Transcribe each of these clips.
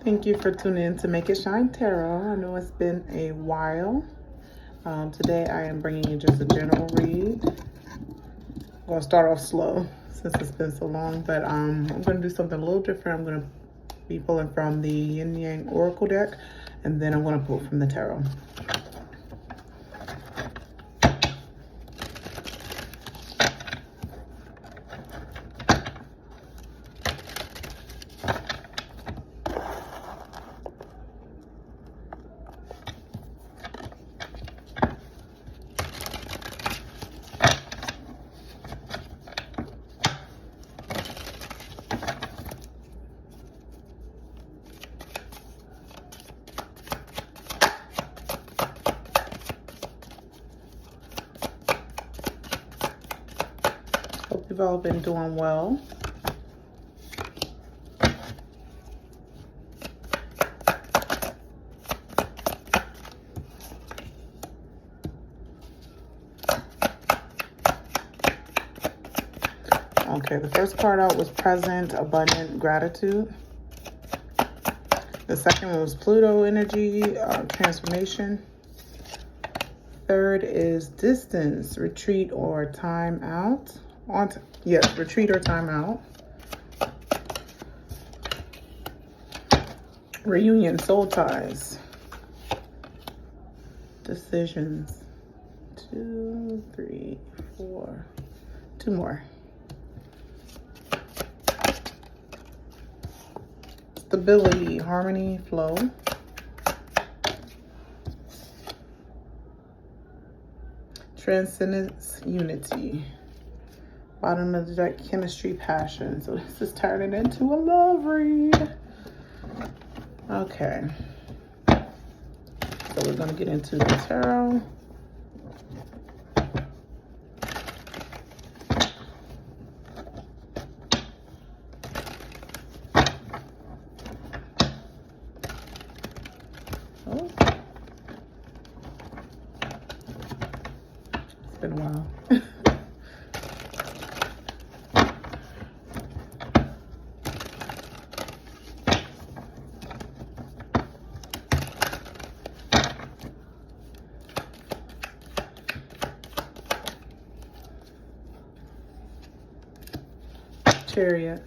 Thank you for tuning in to Make It Shine Tarot. I know it's been a while. Today I am bringing you just a general read. I'm going to start off slow since it's been so long, but I'm going to do something a little different. I'm going to be pulling from the Yin Yang Oracle deck, and then I'm going to pull from the tarot. Hope you've all been doing well. Okay, the first card out was Present, Abundant, Gratitude. The second one was Pluto Energy, Transformation. Third is Distance, Retreat, or Time Out. Retreat or Time Out. Reunion, Soul Ties. Decisions. 2, 3, 4. 2 more. Stability, Harmony, Flow. Transcendence, Unity. Bottom of the deck, Chemistry, Passion. So this is turning into a love read. Okay. So we're going to get into the tarot. Oh. It's been a while. Chariot.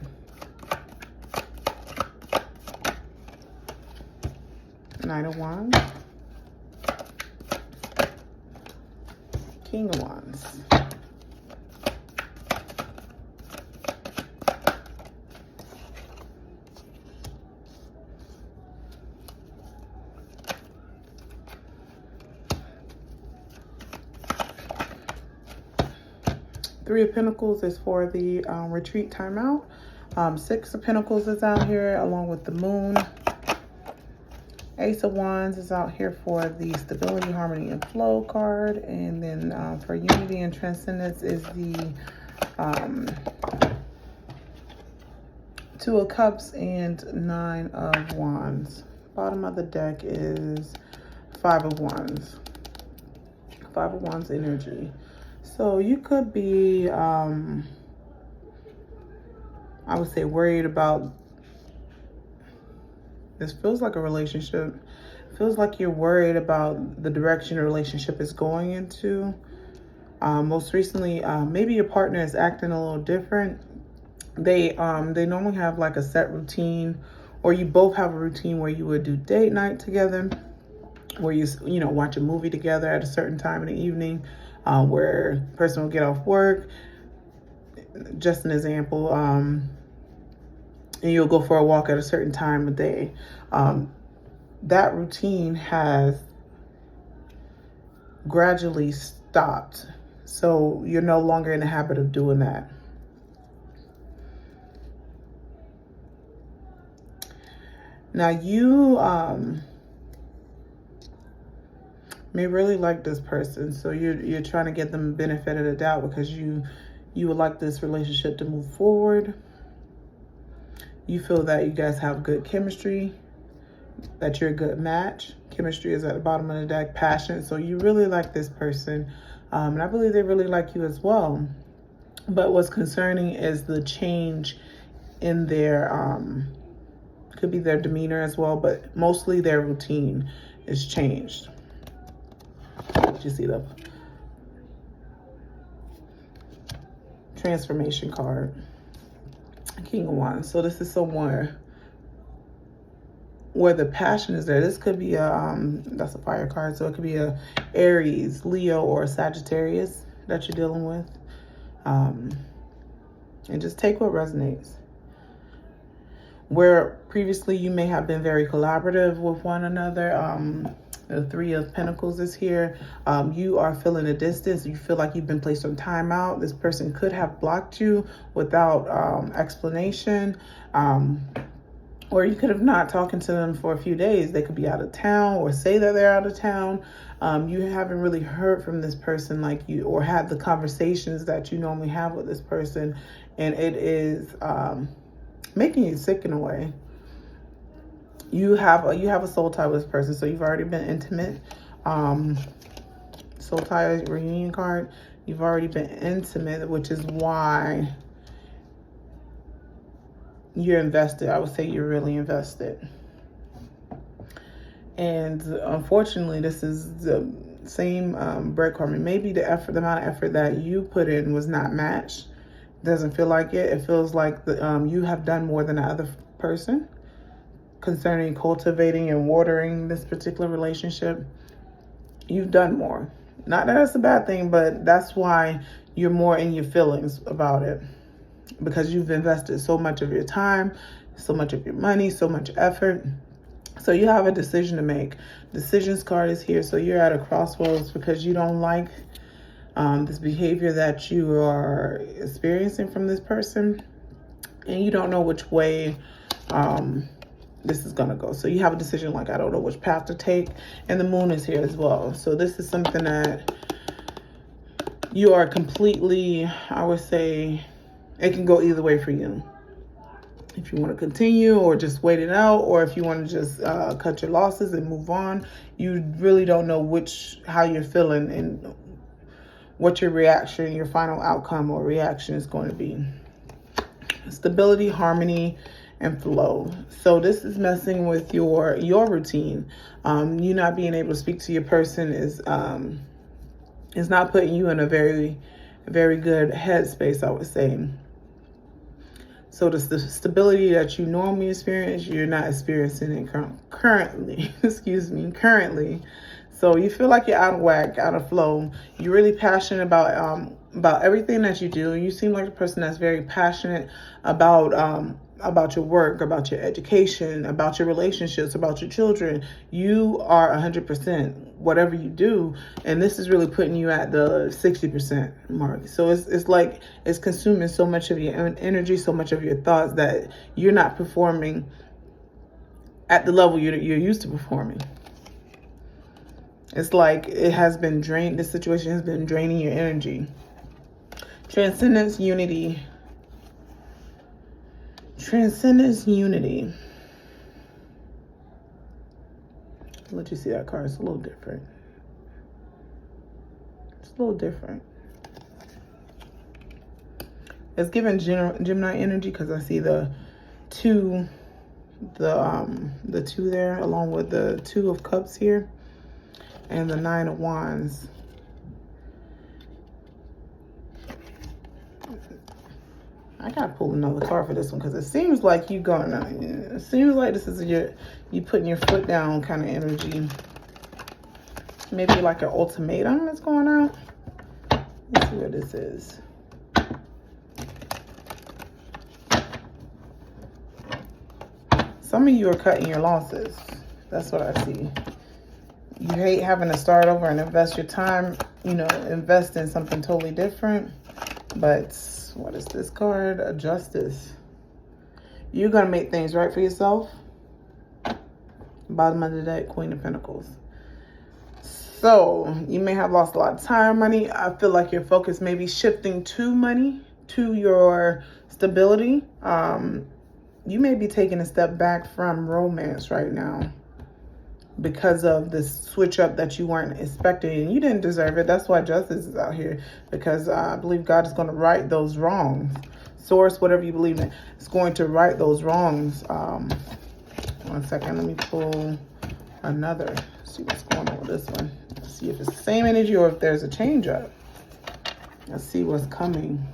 Knight of Wands. King of Wands. Three of Pentacles is for the retreat timeout. Six of Pentacles is out here along with the Moon. Ace of Wands is out here for the Stability, Harmony, and Flow card. And then for Unity and Transcendence is the Two of Cups and Nine of Wands. Bottom of the deck is Five of Wands. Five of Wands energy. So you could be, I would say, worried about, this feels like a relationship. It feels like you're worried about the direction a relationship is going into. Most recently, maybe your partner is acting a little different. They normally have like a set routine, or you both have a routine where you would do date night together, where you watch a movie together at a certain time in the evening. Where the person will get off work, just an example, and you'll go for a walk at a certain time of day. That routine has gradually stopped, so you're no longer in the habit of doing that. Now you may really like this person, so you're trying to get them the benefit of the doubt because you would like this relationship to move forward. You feel that you guys have good chemistry, that you're a good match. Chemistry is at the bottom of the deck. Passion, so you really like this person, and I believe they really like you as well. But what's concerning is the change in their Could be their demeanor as well, but mostly their routine is changed. You see the transformation card, King of Wands. So this is somewhere where the passion is there. This could be a that's a fire card, so it could be a Aries, Leo, or Sagittarius that you're dealing with. And just take what resonates. Where previously you may have been very collaborative with one another, the Three of Pentacles is here. You are feeling a distance. You feel like you've been placed on timeout. This person could have blocked you without explanation. Or you could have not talking to them for a few days. They could be out of town or say that they're out of town. You haven't really heard from this person like you, or had the conversations that you normally have with this person. And it is making you sick in a way. You have a soul tie with this person, so you've already been intimate. Soul tie reunion card. You've already been intimate, which is why you're invested. I would say you're really invested. And unfortunately, this is the same breadcrumb. Maybe the amount of effort that you put in was not matched. Doesn't feel like it. It feels like you have done more than the other person concerning cultivating and watering this particular relationship. You've done more. Not that it's a bad thing, but that's why you're more in your feelings about it, because you've invested so much of your time, so much of your money, so much effort. So you have a decision to make. Decisions card is here. So you're at a crossroads because you don't like this behavior that you are experiencing from this person, and you don't know which way this is gonna go. So you have a decision like, I don't know which path to take. And the moon is here as well. So this is something that you are completely, I would say, it can go either way for you. If you want to continue or just wait it out, or if you want to just cut your losses and move on. You really don't know how you're feeling and what your reaction, your final outcome or reaction is going to be. Stability, harmony, and flow. So this is messing with your routine. You not being able to speak to your person is not putting you in a very, very good headspace, I would say. So the stability that you normally experience, you're not experiencing it currently. Currently. So you feel like you're out of whack, out of flow. You're really passionate about everything that you do. You seem like a person that's very passionate about your work, about your education, about your relationships, about your children. You are 100% whatever you do, and this is really putting you at the 60% mark. So it's like it's consuming so much of your energy, so much of your thoughts, that you're not performing at the level you're used to performing. It's like it has been drained. This situation has been draining your energy. Transcendence, unity. Transcendence, unity. I'll let you see that card. It's a little different. It's a little different. It's giving Gemini energy because I see the two there, along with the Two of Cups here and the Nine of Wands. I gotta pull another card for this one because it seems like it seems like this is you putting your foot down kind of energy. Maybe like an ultimatum that's going out. Let's see what this is. Some of you are cutting your losses. That's what I see. You hate having to start over and invest your time, invest in something totally different. But what is this card? Justice. You're going to make things right for yourself. Bottom of the deck, Queen of Pentacles. So you may have lost a lot of time, money. I feel like your focus may be shifting to money, to your stability. You may be taking a step back from romance right now because of this switch up that you weren't expecting, and you didn't deserve it. That's why justice is out here, because I believe God is going to right those wrongs. Source, whatever you believe in, is going to right those wrongs. 1 second. Let me pull another. See what's going on with this one. See if it's the same energy or if there's a change up. Let's see what's coming.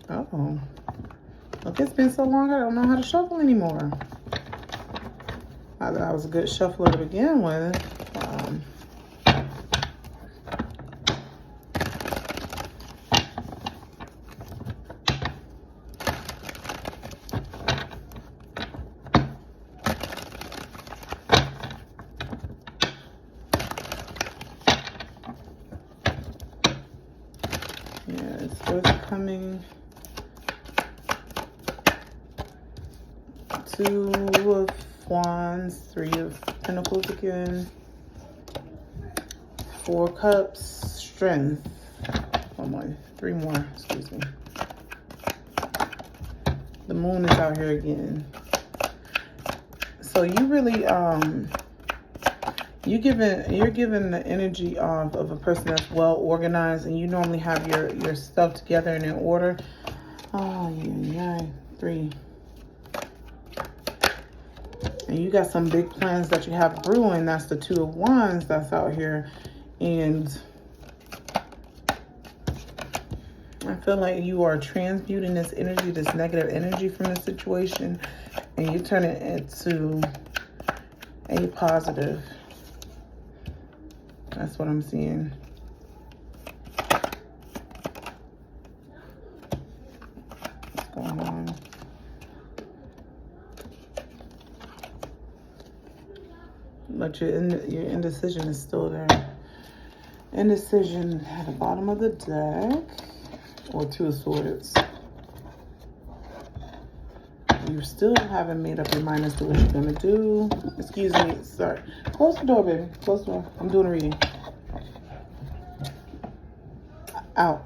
Uh-oh. Look, it's been so long I don't know how to shuffle anymore. I thought I was a good shuffler to begin with. Yes, what's coming? 2 of Wands, 3 of Pentacles again, 4 Cups, Strength. 1 more, 3 more, excuse me. The Moon is out here again. So you really, you're giving the energy of a person that's well organized, and you normally have your stuff together and in order. Oh, yeah, 3. And you got some big plans that you have brewing. That's the 2 of Wands that's out here. And I feel like you are transmuting this energy, this negative energy from the situation, and you turn it into a positive. That's what I'm seeing. What's going on? But your indecision is still there. Indecision at the bottom of the deck, or 2 of Swords. You still haven't made up your mind as to what you're gonna do. Excuse me, sorry. Close the door, baby. Close the door. I'm doing a reading. Out.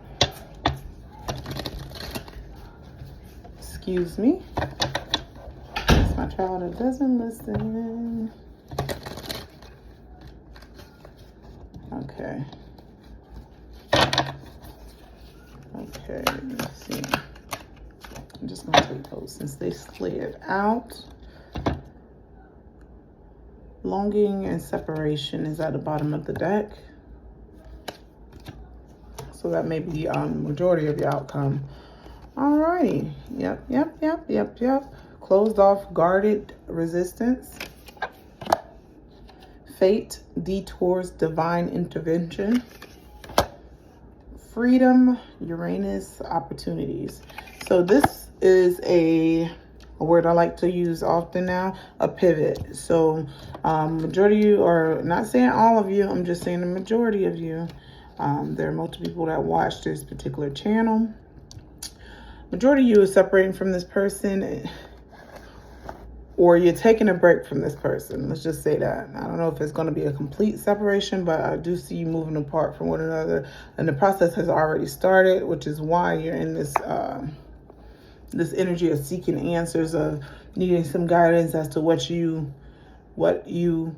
Excuse me. It's my child that doesn't listen. Okay. Okay, let's see. I'm just going to take those since they slid out. Longing and separation is at the bottom of the deck. So that may be the majority of your outcome. Alrighty. Yep. Closed off, guarded resistance. Fate, detours, divine intervention. Freedom, Uranus, opportunities. So this is a word I like to use often now, a pivot. So majority of you, or not saying all of you, I'm just saying the majority of you. There are multiple people that watch this particular channel. Majority of you is separating from this person, or you're taking a break from this person. Let's just say that. I don't know if it's going to be a complete separation, but I do see you moving apart from one another. And the process has already started, which is why you're in this this energy of seeking answers, of needing some guidance as to what you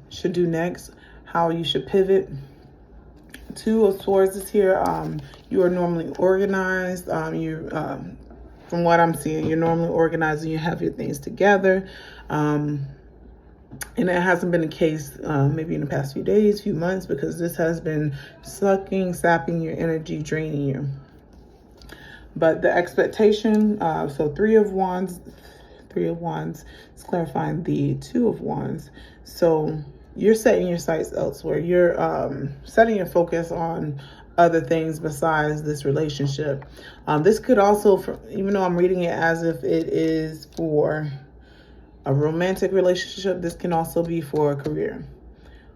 should do next, how you should pivot. 2 of Swords is here. You are normally organized. From what I'm seeing, you're normally organized and you have your things together. And it hasn't been the case maybe in the past few days, few months, because this has been sapping your energy, draining you. But the expectation, so 3 of Wands is clarifying the 2 of Wands. So you're setting your sights elsewhere. You're setting your focus on other things besides this relationship. This could also, even though I'm reading it as if it is for a romantic relationship, this can also be for a career.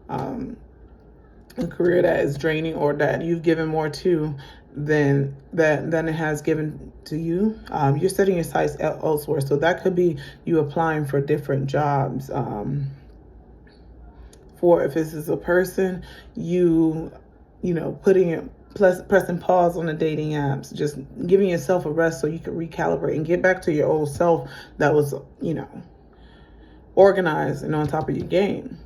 A career that is draining, or that you've given more to than it has given to you. You're setting your sights elsewhere. So that could be you applying for different jobs. For if this is a person, you know, pressing pause on the dating apps, just giving yourself a rest so you can recalibrate and get back to your old self that was, organized and on top of your game.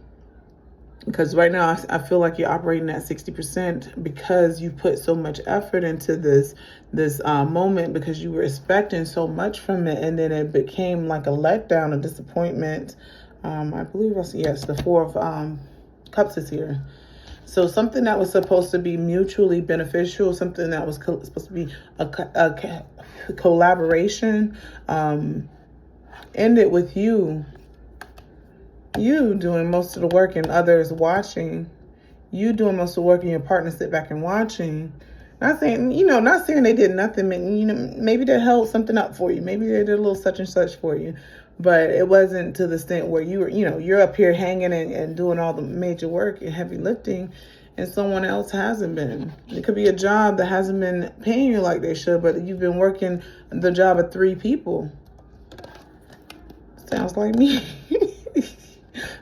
Because right now I feel like you're operating at 60% because you put so much effort into this moment, because you were expecting so much from it, and then it became like a letdown, a disappointment. I believe yes, the Four of Cups is here. So something that was supposed to be mutually beneficial, something that was supposed to be a collaboration, ended with you doing most of the work and others watching. You doing most of the work and your partner sit back and watching. Not saying, not saying they did nothing. Maybe they held something up for you. Maybe they did a little such and such for you. But it wasn't to the extent where you were, you're up here hanging and doing all the major work and heavy lifting, and someone else hasn't been. It could be a job that hasn't been paying you like they should, but you've been working the job of 3 people. Sounds like me.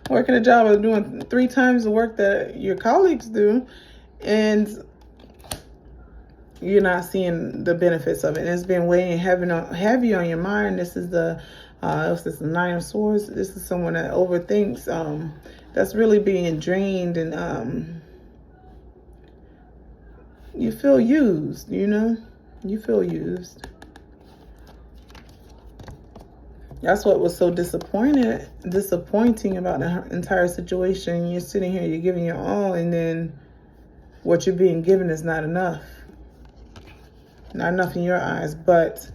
Working a job of doing 3 times the work that your colleagues do, and you're not seeing the benefits of it. And it's been weighing heavy on your mind. This is the Nine of Swords. This is someone that overthinks. That's really being drained, and you feel used. You feel used. That's what was so disappointing about the entire situation. You're sitting here, you're giving your all, and then what you're being given is not enough. Not enough in your eyes. But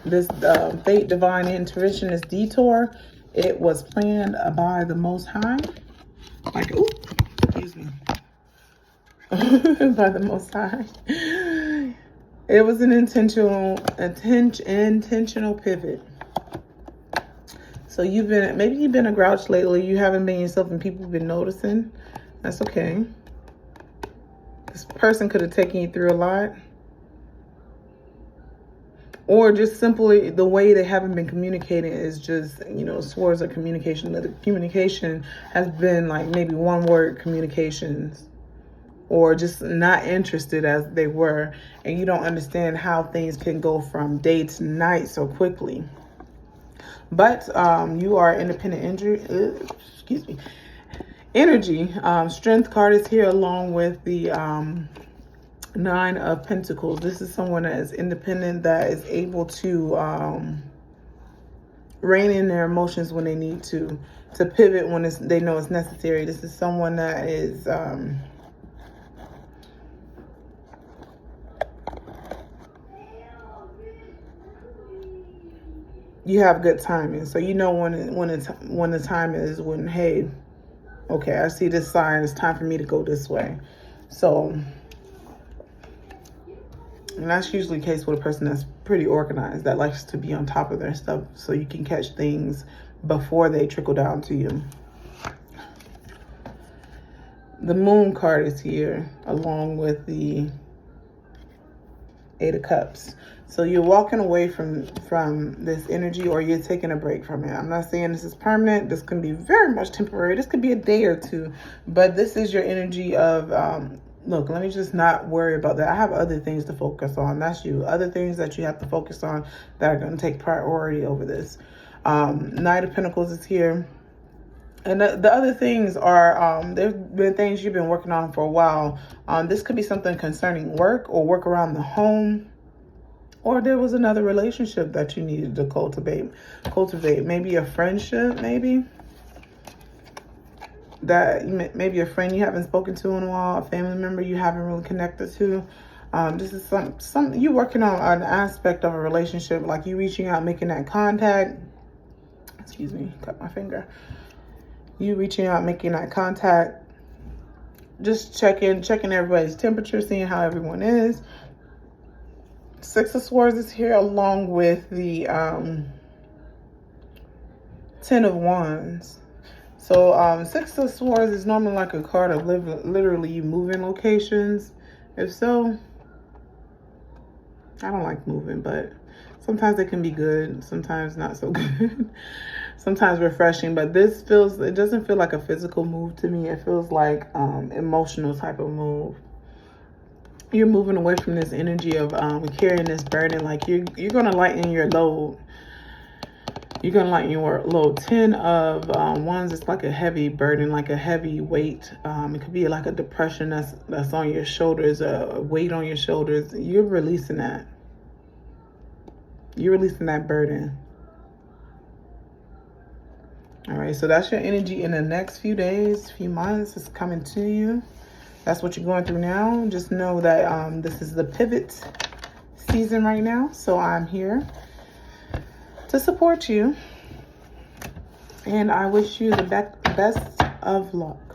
this fate, divine intervention, this detour, it was planned by the Most High. Excuse me. By the Most High. It was an intentional pivot. So maybe you've been a grouch lately. You haven't been yourself and people have been noticing. That's okay. This person could have taken you through a lot. Or just simply the way they haven't been communicating is just, swords of communication. The communication has been like maybe one word communications, or just not interested as they were. And you don't understand how things can go from day to night so quickly. But you are independent energy. Strength card is here along with the Nine of Pentacles. This is someone that is independent, that is able to rein in their emotions when they need to pivot when they know it's necessary. This is someone that is you have good timing, so when the time is when, hey, okay, I see this sign, it's time for me to go this way. So, and that's usually the case with a person that's pretty organized, that likes to be on top of their stuff, so you can catch things before they trickle down to you. The Moon card is here along with the Eight of Cups. So you're walking away from this energy, or you're taking a break from it. I'm not saying this is permanent. This can be very much temporary. This could be a day or 2, but this is your energy of, look, let me just not worry about that. I have other things to focus on. That's you. Other things that you have to focus on that are going to take priority over this. Knight of Pentacles is here. And the other things are, there's been things you've been working on for a while. This could be something concerning work or work around the home. Or there was another relationship that you needed to cultivate. Maybe a friendship, maybe a friend you haven't spoken to in a while, a family member you haven't really connected to. This is some you working on an aspect of a relationship, like you reaching out, making that contact. Excuse me, cut my finger. You reaching out, making that contact, just checking everybody's temperature, seeing how everyone is. Six of Swords is here along with the 10 of Wands. So Six of Swords is normally like a card of literally you moving locations. If so, I don't like moving, but sometimes it can be good, sometimes not so good. Sometimes refreshing, but it doesn't feel like a physical move to me. It feels like emotional type of move. You're moving away from this energy of carrying this burden, like you're going to lighten your load. You're gonna like your little 10 of wands. It's like a heavy burden, like a heavy weight. It could be like a depression that's on your shoulders, a weight on your shoulders. You're releasing that. You're releasing that burden. All right, so that's your energy in the next few days, few months. It's coming to you. That's what you're going through now. Just know that this is the pivot season right now. So I'm here to support you. And I wish you the best of luck.